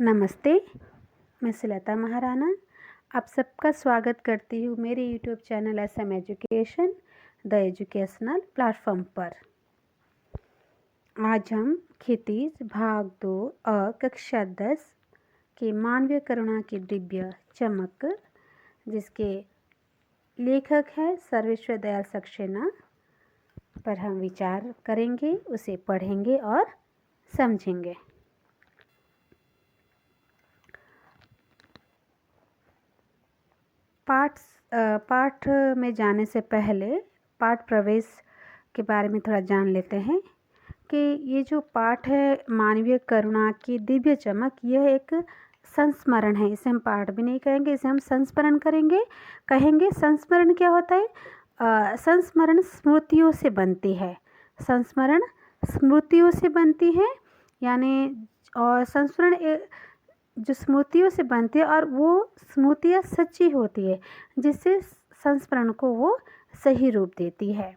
नमस्ते, मैं सुलता महाराणा आप सबका स्वागत करती हूँ मेरे YouTube channel SM education the educational platform पर। आज हम क्षितिज भाग 2 कक्षा 10 के मानवीय करुणा की दिव्य चमक, जिसके लेखक हैं सर्वेश्वर दयाल सक्सेना, पर हम विचार करेंगे, उसे पढ़ेंगे और समझेंगे। पाठ में जाने से पहले पाठ प्रवेश के बारे में थोड़ा जान लेते हैं कि ये जो पाठ है मानवीय करुणा की दिव्य चमक, यह एक संस्मरण है। इसे हम पाठ भी नहीं कहेंगे, इसे हम संस्मरण कहेंगे। संस्मरण क्या होता है? संस्मरण स्मृतियों से बनती है। संस्मरण स्मृतियों से बनती है, यानी और संस्मरण जो स्मृतियों से बनती है और वो स्मृतियाँ सच्ची होती है, जिससे संस्मरण को वो सही रूप देती है।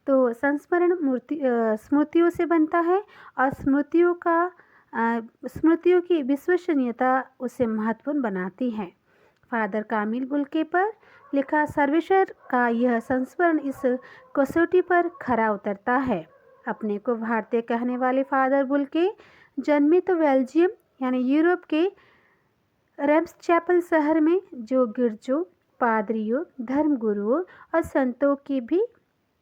तो संस्मरण स्मृतियों से बनता है और स्मृतियों की विश्वसनीयता उसे महत्वपूर्ण बनाती है। फादर कामिल बुल्के पर लिखा सर्वेश्वर का यह संस्मरण इस कसौटी पर खरा उतरता है। अपने को भारतीय कहने वाले फादर बुल्के जन्मे तो बेल्जियम यानी यूरोप के रेम्सचैपल शहर में, जो गिरजों, पादरियों, धर्मगुरुओं और संतों की भी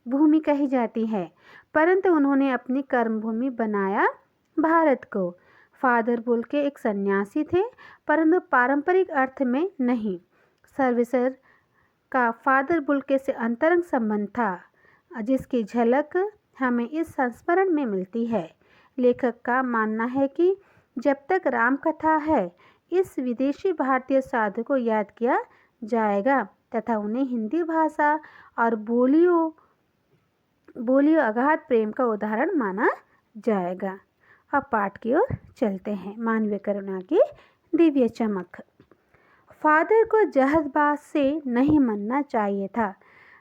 भूमि कही जाती है, परंतु उन्होंने अपनी कर्मभूमि बनाया भारत को। फादर बुल्के एक सन्यासी थे, परंतु पारंपरिक अर्थ में नहीं। सर्वेश्वर का फादर बुल्के से अंतरंग संबंध था, जिसकी झलक हमें इस संस्मरण में मिलती है। लेखक का मानना है कि जब तक राम कथा है, इस विदेशी भारतीय साधु को याद किया जाएगा तथा उन्हें हिंदी भाषा और बोलियों अगाध प्रेम का उदाहरण माना जाएगा। अब पाठ की ओर चलते हैं। मानवीय करुणा की दिव्य चमक। फादर को जहरबाद से नहीं मरना चाहिए था।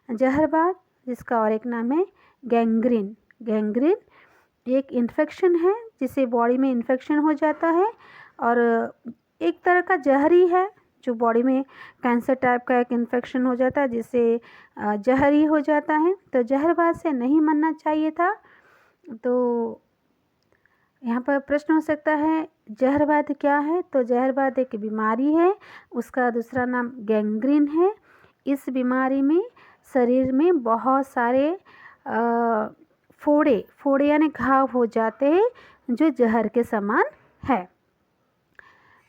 जहरबाद, जिसका और एक नाम है गैंग्रीन। गैंग्रीन एक इन्फेक्शन है, जिसे बॉडी में इन्फेक्शन हो जाता है और एक तरह का जहरी है, जो बॉडी में कैंसर टाइप का एक इन्फेक्शन हो जाता है, जिससे जहरी हो जाता है। तो जहरबाद से नहीं मरना चाहिए था। तो यहाँ पर प्रश्न हो सकता है, जहरबाद क्या है? तो जहरबाद एक बीमारी है, उसका दूसरा नाम गैंग्रीन है। इस बीमारी में शरीर में बहुत सारे फोड़े यानी घाव हो जाते हैं, जो जहर के समान है।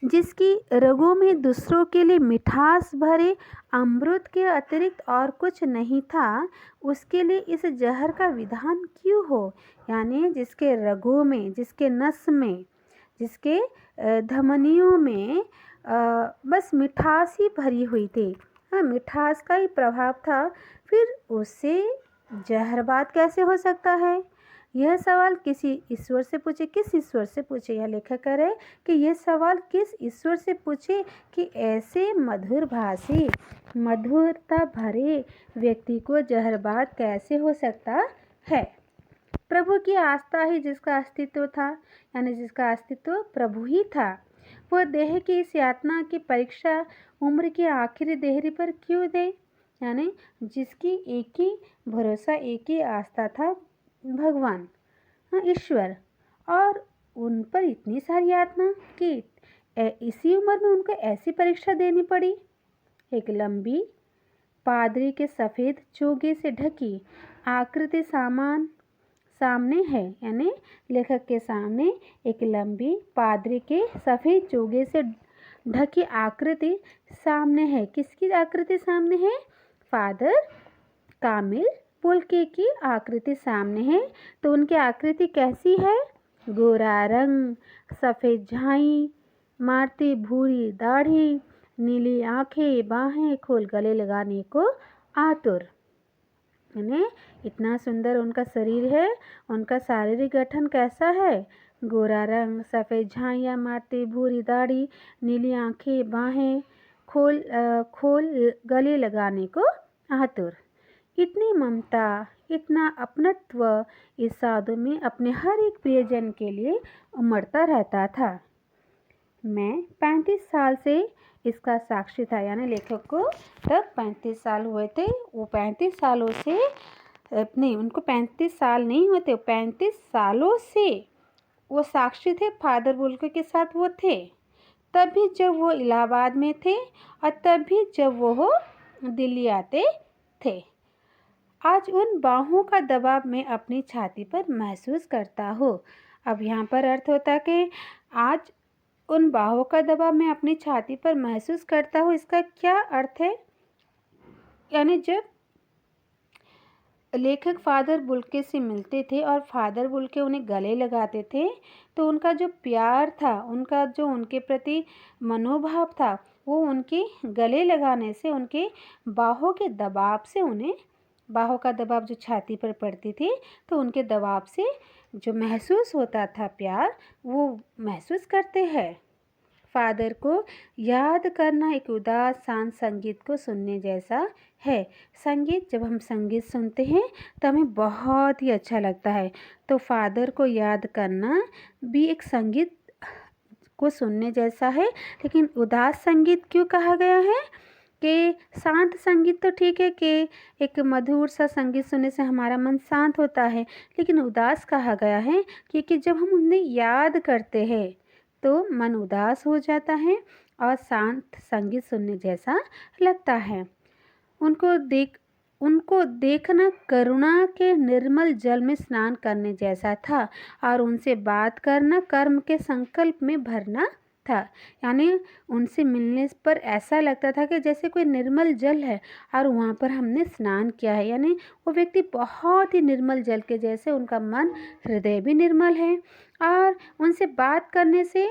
जिसकी रगों में दूसरों के लिए मिठास भरे अमृत के अतिरिक्त और कुछ नहीं था, उसके लिए इस जहर का विधान क्यों हो? यानी जिसके रगों में, जिसके नस में, जिसके धमनियों में बस मिठास ही भरी हुई थी, हाँ, मिठास का ही प्रभाव था, फिर उससे जहरबाद कैसे हो सकता है? यह सवाल किसी ईश्वर से पूछे। किस ईश्वर से पूछे? यह लेखक कह रहे कि यह सवाल किस ईश्वर से पूछे कि ऐसे मधुर भाषी, मधुरता भरे व्यक्ति को जहरबाद कैसे हो सकता है? प्रभु की आस्था ही जिसका अस्तित्व था, यानी जिसका अस्तित्व प्रभु ही था, वह देह की इस यातना की परीक्षा उम्र की आखिरी देहरी पर क्यों दे? यानी जिसकी एक ही भरोसा, एक ही आस्था था, भगवान, हाँ, ईश्वर, और उन पर इतनी सारी यातना कि इसी उम्र में उनको ऐसी परीक्षा देनी पड़ी। एक लंबी पादरी के सफ़ेद चोगे से ढकी आकृति सामने है, यानी लेखक के सामने एक लंबी पादरी के सफ़ेद चोगे से ढकी आकृति सामने है। किसकी आकृति सामने है? फादर कामिल बुल्के की आकृति सामने है। तो उनकी आकृति कैसी है? गोरा रंग, सफ़ेद झाई मारती भूरी दाढ़ी, नीली आंखें, बाहें खोल गले लगाने को आतुर। यानी इतना सुंदर उनका शरीर है। उनका शारीरिक गठन कैसा है? गोरा रंग, सफ़ेद झाइयाँ मारती भूरी दाढ़ी, नीली आंखें, बाहें खोल गले लगाने को आतुर। इतनी ममता, इतना अपनत्व इस साधु में अपने हर एक प्रियजन के लिए उमड़ता रहता था। मैं 35 साल से इसका साक्षी था, यानी लेखक को तब 35 साल हुए थे। वो 35 सालों से नहीं, उनको 35 साल नहीं होते, 35 सालों से वो साक्षी थे, फादर बुल्के के साथ वो थे। तब भी जब वो इलाहाबाद में थे और तब भी जब वो दिल्ली आते थे। आज उन बाहों का दबाव मैं अपनी छाती पर महसूस करता हूँ। अब यहाँ पर अर्थ होता है कि आज उन बाहों का दबाव मैं अपनी छाती पर महसूस करता हूँ। इसका क्या अर्थ है? यानी जब लेखक फादर बुल्के से मिलते थे और फादर बुल्के उन्हें गले लगाते थे, तो उनका जो प्यार था, उनका जो उनके प्रति मनोभाव था, वो उनके गले लगाने से, उनके बाहों के दबाव से, उन्हें बाहों का दबाव जो छाती पर पड़ती थी, तो उनके दबाव से जो महसूस होता था प्यार, वो महसूस करते हैं। फादर को याद करना एक उदास शांत संगीत को सुनने जैसा है। संगीत, जब हम संगीत सुनते हैं तो हमें बहुत ही अच्छा लगता है। तो फादर को याद करना भी एक संगीत को सुनने जैसा है। लेकिन उदास संगीत क्यों कहा गया है? कि शांत संगीत तो ठीक है कि एक मधुर सा संगीत सुनने से हमारा मन शांत होता है, लेकिन उदास कहा गया है क्योंकि जब हम उन्हें याद करते हैं तो मन उदास हो जाता है और शांत संगीत सुनने जैसा लगता है। उनको देखना करुणा के निर्मल जल में स्नान करने जैसा था और उनसे बात करना कर्म के संकल्प में भरना था। यानी उनसे मिलने पर ऐसा लगता था कि जैसे कोई निर्मल जल है और वहाँ पर हमने स्नान किया है। यानी वो व्यक्ति बहुत ही निर्मल जल के जैसे, उनका मन हृदय भी निर्मल है और उनसे बात करने से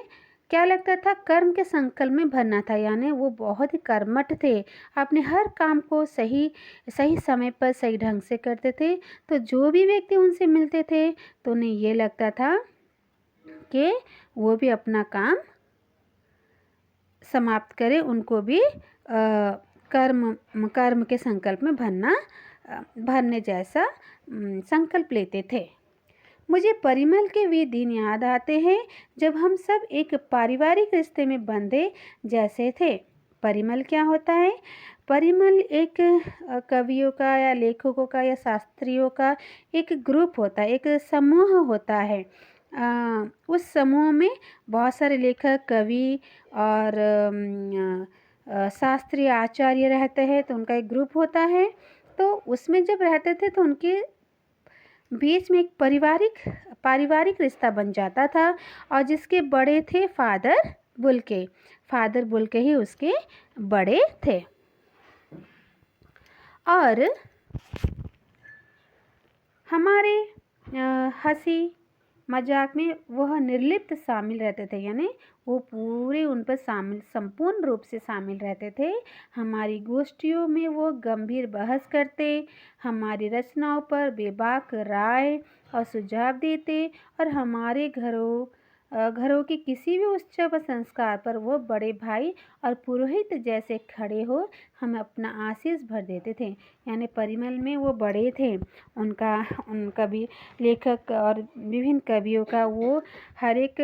क्या लगता था, कर्म के संकल्प में भरना था। यानी वो बहुत ही कर्मठ थे, अपने हर काम को सही सही समय पर सही ढंग से करते थे। तो जो भी व्यक्ति उनसे मिलते थे तो उन्हें ये लगता था कि वो भी अपना काम समाप्त करें, उनको भी कर्म के संकल्प में भरने जैसा संकल्प लेते थे। मुझे परिमल के वे दिन याद आते हैं जब हम सब एक पारिवारिक रिश्ते में बंधे जैसे थे। परिमल क्या होता है? परिमल एक कवियों का या लेखकों का या शास्त्रियों का एक ग्रुप होता है, एक समूह होता है। उस समूह में बहुत सारे लेखक, कवि और शास्त्रीय आचार्य रहते हैं, तो उनका एक ग्रुप होता है। तो उसमें जब रहते थे तो उनके बीच में एक पारिवारिक रिश्ता बन जाता था और जिसके बड़े थे फादर बुल्के। फादर बुल्के ही उसके बड़े थे और हमारे हंसी मजाक में वह निर्लिप्त शामिल रहते थे। यानी वो पूरे उन पर संपूर्ण रूप से शामिल रहते थे। हमारी गोष्ठियों में वो गंभीर बहस करते, हमारी रचनाओं पर बेबाक राय और सुझाव देते और हमारे घरों के किसी भी उत्सव संस्कार पर वो बड़े भाई और पुरोहित जैसे खड़े हो हमें अपना आशीष भर देते थे। यानी परिमल में वो बड़े थे, उन कवि लेखक और विभिन्न कवियों का वो हर एक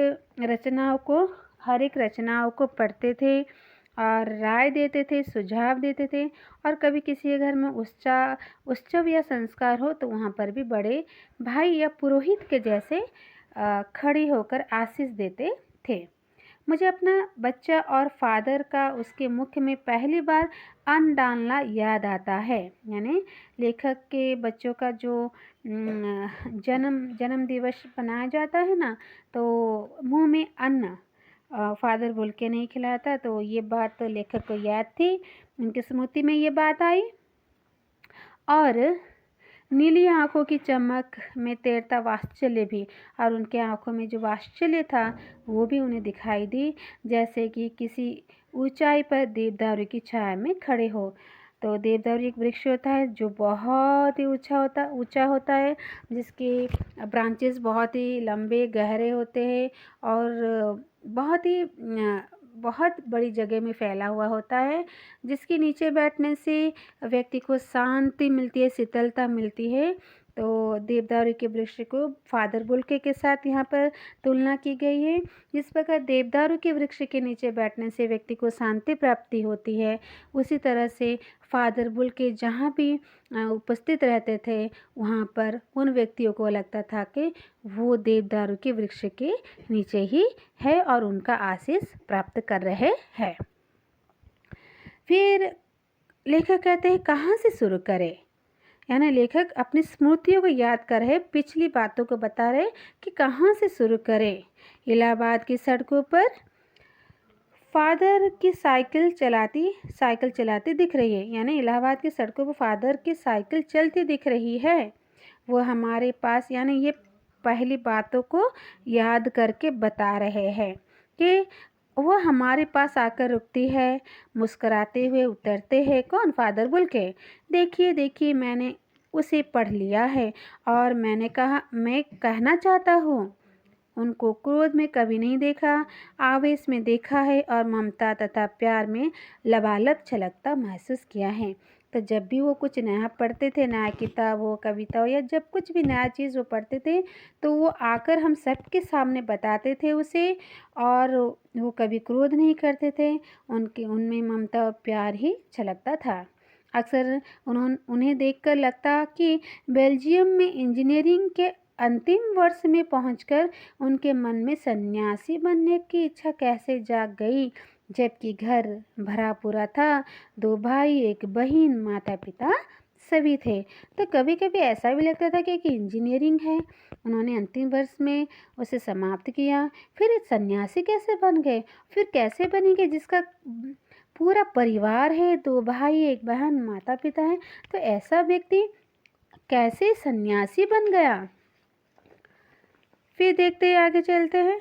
रचनाओं को पढ़ते थे और राय देते थे, सुझाव देते थे। और कभी किसी के घर में उत्सव या संस्कार हो तो वहाँ पर भी बड़े भाई या पुरोहित के जैसे खड़े होकर आशीष देते थे। मुझे अपना बच्चा और फादर का उसके मुख में पहली बार अन्न डालना याद आता है। यानी लेखक के बच्चों का जो जन्म दिवस मनाया जाता है ना, तो मुंह में अन्न फादर बोल के नहीं खिलाता। तो ये बात तो लेखक को याद थी, उनकी स्मृति में ये बात आई। और नीली आंखों की चमक में तैरता वात्सल्य भी, और उनके आंखों में जो वात्सल्य था वो भी उन्हें दिखाई दी, जैसे कि किसी ऊंचाई पर देवदारू की छाया में खड़े हो। तो देवदारू एक वृक्ष होता है जो बहुत ही ऊंचा होता है, जिसके ब्रांचेस बहुत ही लंबे गहरे होते हैं और बहुत बड़ी जगह में फैला हुआ होता है, जिसके नीचे बैठने से व्यक्ति को शांति मिलती है, शीतलता मिलती है। तो देवदारू के वृक्ष को फादर बुल्के के साथ यहाँ पर तुलना की गई है। जिस प्रकार देवदारू के वृक्ष के नीचे बैठने से व्यक्ति को शांति प्राप्ति होती है, उसी तरह से फादर बुल्के जहाँ भी उपस्थित रहते थे वहाँ पर उन व्यक्तियों को लगता था कि वो देवदारू के वृक्ष के नीचे ही है और उनका आशीष प्राप्त कर रहे हैं। फिर लेखक कहते हैं कहाँ से शुरू करें, यानी लेखक अपनी स्मृतियों को याद कर रहे, पिछली बातों को बता रहे कि कहाँ से शुरू करें। इलाहाबाद की सड़कों पर फादर की साइकिल चलाती दिख रही है, यानी इलाहाबाद की सड़कों पर फादर की साइकिल चलती दिख रही है। वो हमारे पास, यानी ये पहली बातों को याद करके बता रहे हैं कि वो हमारे पास आकर रुकती है, मुस्कुराते हुए उतरते हैं। कौन? Father Bulcke. देखिए मैंने उसे पढ़ लिया है और मैं कहना चाहता हूँ, उनको क्रोध में कभी नहीं देखा, आवेश में देखा है और ममता तथा प्यार में लबालब छलकता महसूस किया है। तो जब भी वो कुछ नया पढ़ते थे, नया किताब हो, कविता हो, या जब कुछ भी नया चीज़ वो पढ़ते थे तो वो आकर हम सबके सामने बताते थे उसे, और वो कभी क्रोध नहीं करते थे, उनमें ममता और प्यार ही छलकता था। अक्सर उन्हें देखकर लगता कि बेल्जियम में इंजीनियरिंग के अंतिम वर्ष में पहुंचकर उनके मन में सन्यासी बनने की इच्छा कैसे जाग गई, जबकि घर भरा पूरा था, 2 भाई, 1 बहन, माता पिता सभी थे। तो कभी कभी ऐसा भी लगता था कि इंजीनियरिंग है, उन्होंने अंतिम वर्ष में उसे समाप्त किया, फिर सन्यासी कैसे बन गए, फिर कैसे बनेंगे जिसका पूरा परिवार है, 2 भाई, 1 बहन, माता पिता है, तो ऐसा व्यक्ति कैसे सन्यासी बन गया। फिर देखते हैं, आगे चलते हैं।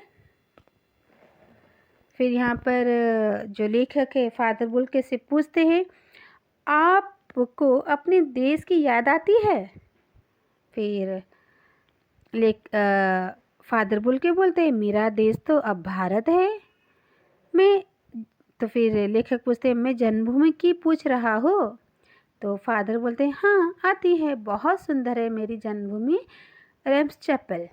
फिर यहाँ पर जो लेखक है फादर बुल्के से पूछते हैं, आपको अपने देश की याद आती है? फिर फादर बुल्के बोलते हैं, मेरा देश तो अब भारत है। तो फिर लेखक पूछते हैं, मैं जन्मभूमि की पूछ रहा हो? तो फादर बोलते हैं, हाँ आती है, बहुत सुंदर है मेरी जन्मभूमि रेम्स चैपल।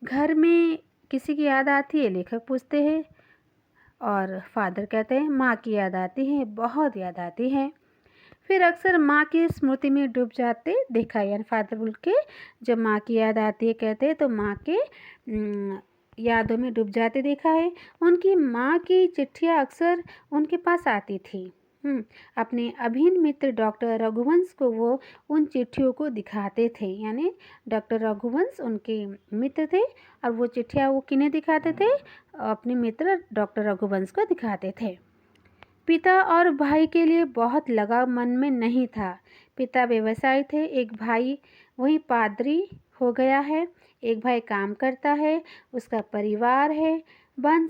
घर में किसी की याद आती है? लेखक पूछते हैं, और फादर कहते हैं, माँ की याद आती है, बहुत याद आती है। फिर अक्सर माँ की स्मृति में डूब जाते देखा, यानी फादर बुल्के जब माँ की याद आती है कहते हैं तो माँ के यादों में डूब जाते देखा है। उनकी माँ की चिट्ठियाँ अक्सर उनके पास आती थी। अपने अभिन्न मित्र डॉक्टर रघुवंश को वो उन चिट्ठियों को दिखाते थे, यानी डॉक्टर रघुवंश उनके मित्र थे और वो चिट्ठियाँ वो किन्हें दिखाते थे? अपने मित्र डॉक्टर रघुवंश को दिखाते थे। पिता और भाई के लिए बहुत लगाव मन में नहीं था। पिता व्यवसायी थे, एक भाई वही पादरी हो गया है, एक भाई काम करता है, उसका परिवार है। बहन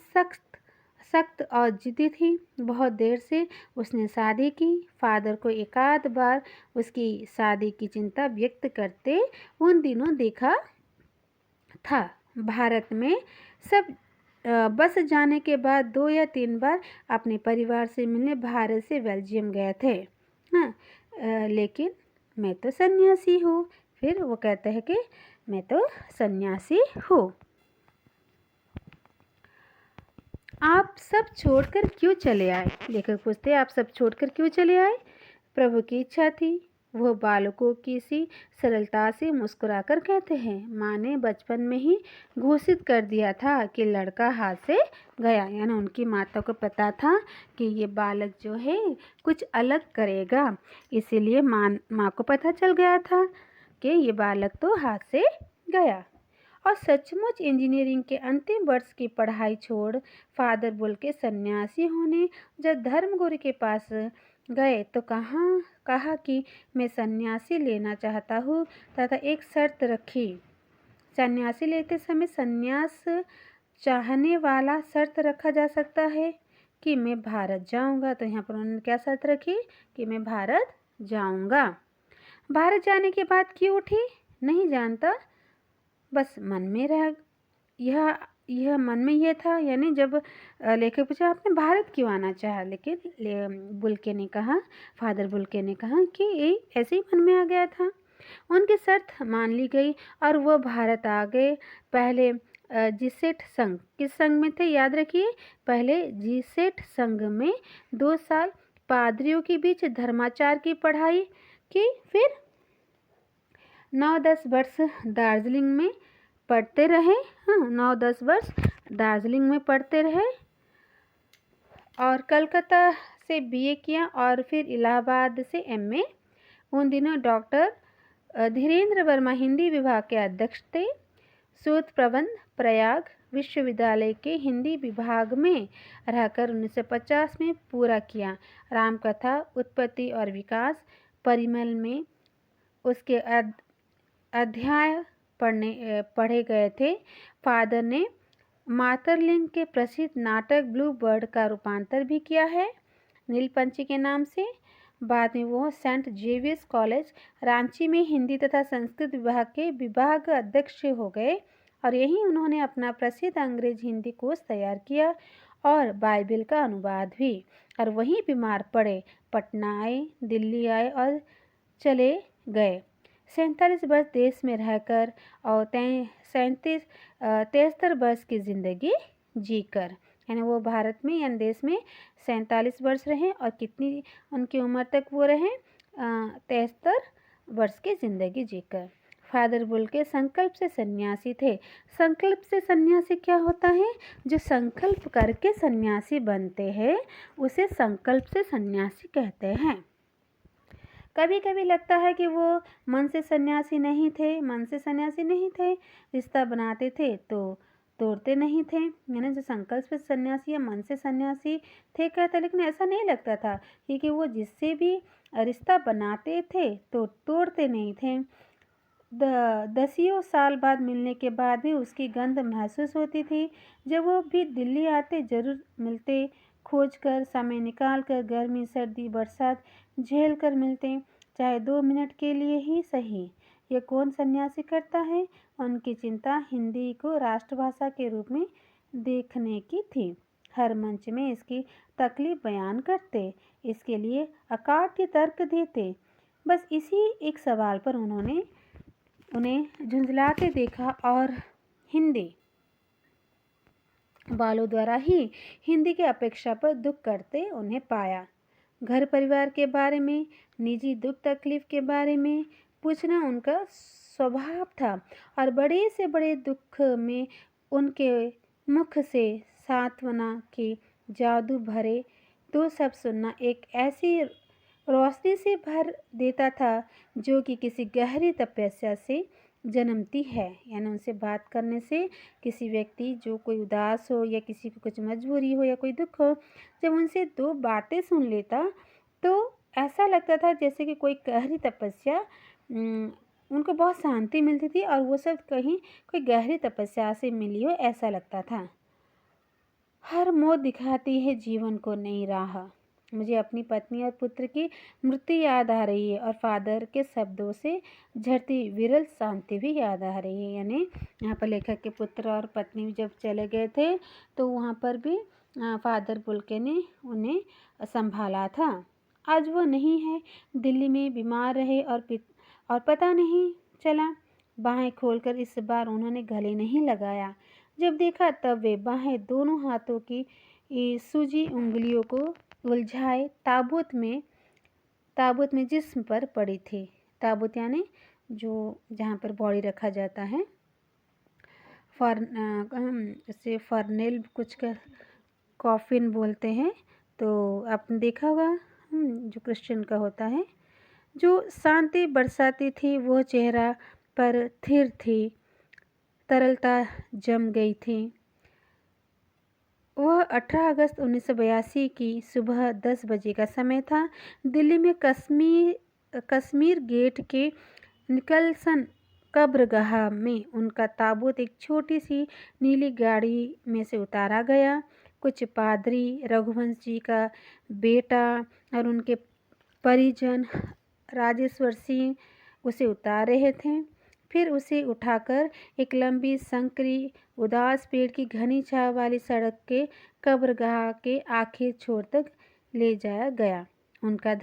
सख्त और जिद्दी थी। बहुत देर से उसने शादी की। फादर को एकाध बार उसकी शादी की चिंता व्यक्त करते उन दिनों देखा था। भारत में सब बस जाने के बाद 2 या 3 बार अपने परिवार से मिलने भारत से बेल्जियम गए थे। हाँ, लेकिन मैं तो सन्यासी हूँ। फिर वो कहते हैं कि मैं तो सन्यासी हूँ। आप सब छोड़कर क्यों चले आए? लेखक पूछते हैं, आप सब छोड़कर क्यों चले आए? प्रभु की इच्छा थी। वह बालकों की सी सरलता से मुस्कुराकर कहते हैं, माँ ने बचपन में ही घोषित कर दिया था कि लड़का हाथ से गया, यानी उनकी माता को पता था कि ये बालक जो है कुछ अलग करेगा, इसीलिए माँ को पता चल गया था कि ये बालक तो हाथ से गया। और सचमुच इंजीनियरिंग के अंतिम वर्ष की पढ़ाई छोड़ फादर बुल्के सन्यासी होने जब धर्मगुरु के पास गए तो कहा कि मैं सन्यासी लेना चाहता हूँ तथा एक शर्त रखी। सन्यासी लेते समय संन्यास चाहने वाला शर्त रखा जा सकता है कि मैं भारत जाऊँगा। तो यहाँ पर उन्होंने क्या शर्त रखी कि मैं भारत जाऊँगा। भारत जाने के बाद क्यों उठी नहीं जानता, बस मन में रह यह मन में यह था। यानी जब लेखक पूछा आपने भारत क्यों आना चाहा, लेकिन बुल्के ने कहा, फादर बुल्के ने कहा कि ये ऐसे ही मन में आ गया था। उनकी शर्त मान ली गई और वह भारत आ गए। पहले जीसेट संघ, किस संघ में थे याद रखिए, पहले जीसेट संघ में 2 साल पादरियों के बीच धर्माचार की पढ़ाई की, फिर 9-10 वर्ष दार्जिलिंग में पढ़ते रहे। हाँ, 9-10 वर्ष दार्जिलिंग में पढ़ते रहे और कलकत्ता से बीए किया और फिर इलाहाबाद से एमए। उन दिनों डॉक्टर धीरेन्द्र वर्मा हिंदी विभाग के अध्यक्ष थे। शोध प्रबंध प्रयाग विश्वविद्यालय के हिंदी विभाग में रहकर 1950 में पूरा किया। रामकथा उत्पत्ति और विकास परिमल में उसके अध्याय पढ़े गए थे। फादर ने मातरलिंग के प्रसिद्ध नाटक ब्लू बर्ड का रूपांतर भी किया है नीलपंछी के नाम से। बाद में वो सेंट जेवियर्स कॉलेज रांची में हिंदी तथा संस्कृत विभाग के विभाग अध्यक्ष हो गए और यहीं उन्होंने अपना प्रसिद्ध अंग्रेज हिंदी कोश तैयार किया और बाइबिल का अनुवाद भी। और वहीं बीमार पड़े, पटना आए, दिल्ली आए और चले गए। 47 वर्ष देश में रहकर और 73 वर्ष की ज़िंदगी जीकर, यानी वो भारत में यानी देश में 47 वर्ष रहे और कितनी उनकी उम्र तक वो रहे, 73 वर्ष की ज़िंदगी जीकर। फादर बुल के संकल्प से सन्यासी थे। संकल्प से सन्यासी क्या होता है? जो संकल्प करके सन्यासी बनते हैं उसे संकल्प से सन्यासी कहते हैं। कभी कभी लगता है कि वो मन से सन्यासी नहीं थे, रिश्ता बनाते थे तो तोड़ते नहीं थे, यानी जो संकल्प से सन्यासी या मन से सन्यासी थे कहते, लेकिन ऐसा नहीं लगता था क्योंकि वो जिससे भी रिश्ता बनाते थे तो तोड़ते नहीं थे। 10 साल बाद मिलने के बाद भी उसकी गंध महसूस होती थी। जब वो भी दिल्ली आते जरूर मिलते, खोज कर समय निकाल कर गर्मी सर्दी बरसात झेल कर मिलते, चाहे 2 मिनट के लिए ही सही। ये कौन सन्यासी करता है? उनकी चिंता हिंदी को राष्ट्रभाषा के रूप में देखने की थी। हर मंच में इसकी तकलीफ बयान करते, इसके लिए अकाट्य तर्क देते। बस इसी एक सवाल पर उन्होंने उन्हें झुंझलाते देखा और हिंदी वालों द्वारा ही हिंदी की अपेक्षा पर दुख करते उन्हें पाया। घर परिवार के बारे में, निजी दुख तकलीफ के बारे में पूछना उनका स्वभाव था और बड़े से बड़े दुख में उनके मुख से सांत्वना के जादू भरे 2 शब्द सुनना एक ऐसी रोशनी से भर देता था जो कि किसी गहरी तपस्या से जन्मती है। यानी उनसे बात करने से किसी व्यक्ति जो कोई उदास हो या किसी को कुछ मजबूरी हो या कोई दुख हो, जब उनसे 2 बातें सुन लेता तो ऐसा लगता था जैसे कि कोई गहरी तपस्या, उनको बहुत शांति मिलती थी और वो सब कहीं कोई गहरी तपस्या से मिली हो ऐसा लगता था। हर मौत दिखाती है जीवन को नई राह। मुझे अपनी पत्नी और पुत्र की मृत्यु याद आ रही है और फादर के शब्दों से झरती विरल शांति भी याद आ रही है। यानी यहाँ पर लेखक के पुत्र और पत्नी जब चले गए थे तो वहाँ पर भी फादर बुल्के ने उन्हें संभाला था। आज वो नहीं है, दिल्ली में बीमार रहे और पता नहीं चला। बाहें खोलकर इस बार उन्होंने गले नहीं लगाया। जब देखा तब वे बाहें दोनों हाथों की सूजी उंगलियों को उलझाए ताबूत में जिस्म पर पड़ी थी। ताबूत यानी जो जहाँ पर बॉडी रखा जाता है, इसे फर्नेल कुछ का कॉफिन बोलते हैं। तो आपने देखा होगा जो क्रिश्चियन का होता है। जो शांति बरसाती थी वो चेहरा पर थिर थी, तरलता जम गई थी। वह 18 अगस्त 1982 की सुबह 10 बजे का समय था। दिल्ली में कश्मीर गेट के निकलसन कब्रगाह में उनका ताबूत एक छोटी सी नीली गाड़ी में से उतारा गया। कुछ पादरी, रघुवंश जी का बेटा और उनके परिजन राजेश्वर सिंह उसे उतार रहे थे। फिर उसे उठाकर एक लंबी संकरी उदास पेड़ की घनी छाया वाली सड़क के कब्रगाह के आखिरी छोर तक ले जाया गया। उनका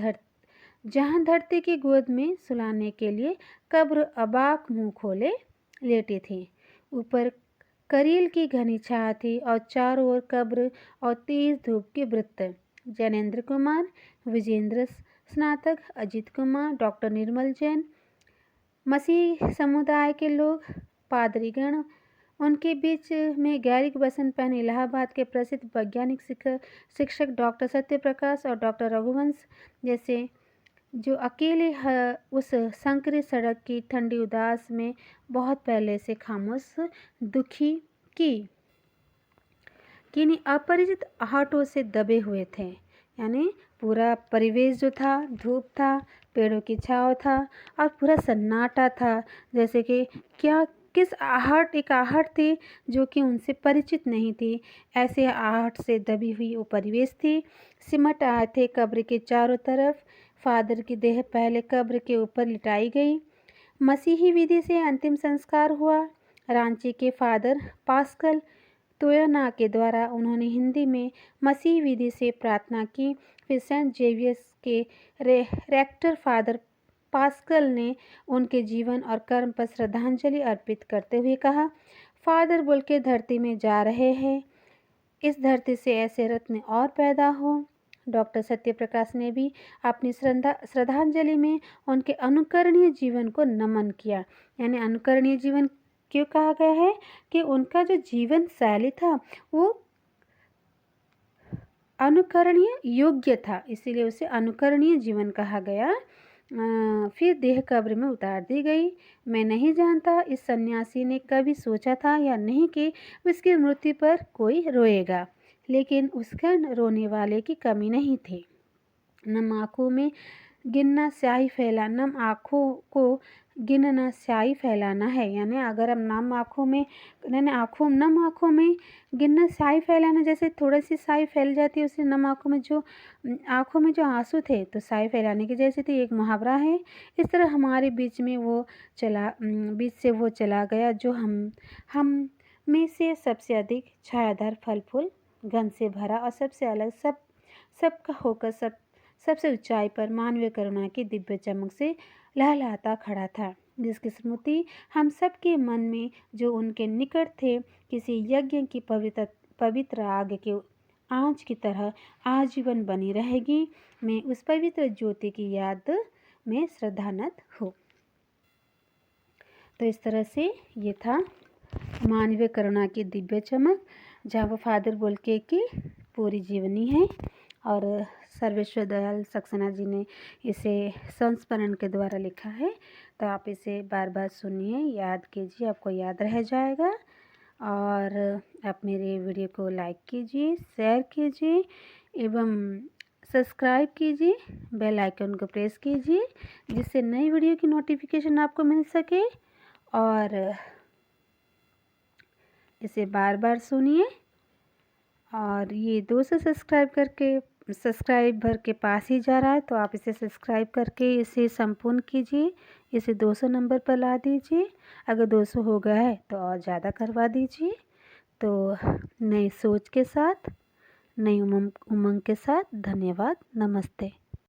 जहाँ धरती की गोद में सुलाने के लिए कब्र अबाक मुंह खोले लेटी थी। ऊपर करील की घनी छाया थी और चारों ओर कब्र और तेज धूप के वृत्त। जैनेन्द्र कुमार, विजेंद्र स्नातक, अजित कुमार, डॉक्टर निर्मल जैन, मसीह समुदाय के लोग, पादरीगण, उनके बीच में गैरिक बसंत पहने इलाहाबाद के प्रसिद्ध वैज्ञानिक शिक्षक डॉक्टर सत्यप्रकाश और डॉक्टर रघुवंश जैसे, जो अकेले उस संकरी सड़क की ठंडी उदास में बहुत पहले से खामोश दुखी की किन्हीं अपरिचित आहटों से दबे हुए थे। यानी पूरा परिवेश जो था, धूप था, पेड़ों की छाँव था और पूरा सन्नाटा था, जैसे कि क्या किस आहट, एक आहट थी जो कि उनसे परिचित नहीं थी। ऐसे आहट से दबी हुई वो परिवेश थी। सिमट आए थे कब्र के चारों तरफ। फादर की देह पहले कब्र के ऊपर लिटाई गई। मसीही विधि से अंतिम संस्कार हुआ। रांची के फादर पास्कल तोयना के द्वारा उन्होंने हिंदी में मसीही विधि से प्रार्थना की। फिर सेंट जेवियर्स के रेक्टर फादर पास्कल ने उनके जीवन और कर्म पर श्रद्धांजलि अर्पित करते हुए कहा, फादर बोल के धरती में जा रहे हैं, इस धरती से ऐसे रत्न और पैदा हो। डॉक्टर सत्यप्रकाश ने भी अपनी श्रद्धांजलि में उनके अनुकरणीय जीवन को नमन किया। यानी अनुकरणीय जीवन क्यों कहा गया है कि उनका जो जीवन शैली था वो अनुकरणीय योग्य था, इसीलिए उसे अनुकरणीय जीवन कहा गया। फिर देह कब्र में उतार दी गई। मैं नहीं जानता इस सन्यासी ने कभी सोचा था या नहीं कि उसकी मृत्यु पर कोई रोएगा, लेकिन उसका रोने वाले की कमी नहीं थी। नम आँखों में गिनना स्याही फैला, नम आँखों को गिनना स्याही फैलाना है। यानी अगर हम नम आँखों में गिनना स्याही फैलाना, जैसे थोड़ी सी स्याही फैल जाती है उससे नम आँखों में जो आंसू थे तो स्याही फैलाने की जैसे थी, एक मुहावरा है। इस तरह हमारे बीच से वो चला गया जो हम में से सबसे अधिक छायादार, फल फूल गंध से भरा और सबसे अलग, सबका होकर सबसे ऊंचाई पर मानवीय करुणा की दिव्य चमक से लहलहाता खड़ा था, जिसकी स्मृति हम सबके मन में जो उनके निकट थे किसी यज्ञ की पवित्र आग के आँच की तरह आजीवन बनी रहेगी। मैं उस पवित्र ज्योति की याद में श्रद्धानत हूँ। तो इस तरह से ये था मानवीय करुणा की दिव्य चमक, जहाँ वो फादर बोलके की पूरी जीवनी है। और सर्वेश्वर दयाल सक्सेना जी ने इसे संस्मरण के द्वारा लिखा है, तो आप इसे बार बार सुनिए, याद कीजिए, आपको याद रह जाएगा। और आप मेरे वीडियो को लाइक कीजिए, शेयर कीजिए एवं सब्सक्राइब कीजिए, बेल आइकन को प्रेस कीजिए, जिससे नई वीडियो की नोटिफिकेशन आपको मिल सके। और इसे बार बार सुनिए। और ये 200 सब्सक्राइबर के पास ही जा रहा है, तो आप इसे सब्सक्राइब करके इसे संपूर्ण कीजिए, इसे 200 नंबर पर ला दीजिए। अगर 200 हो गया है तो और ज़्यादा करवा दीजिए। तो नई सोच के साथ, नई उमंग के साथ, धन्यवाद, नमस्ते।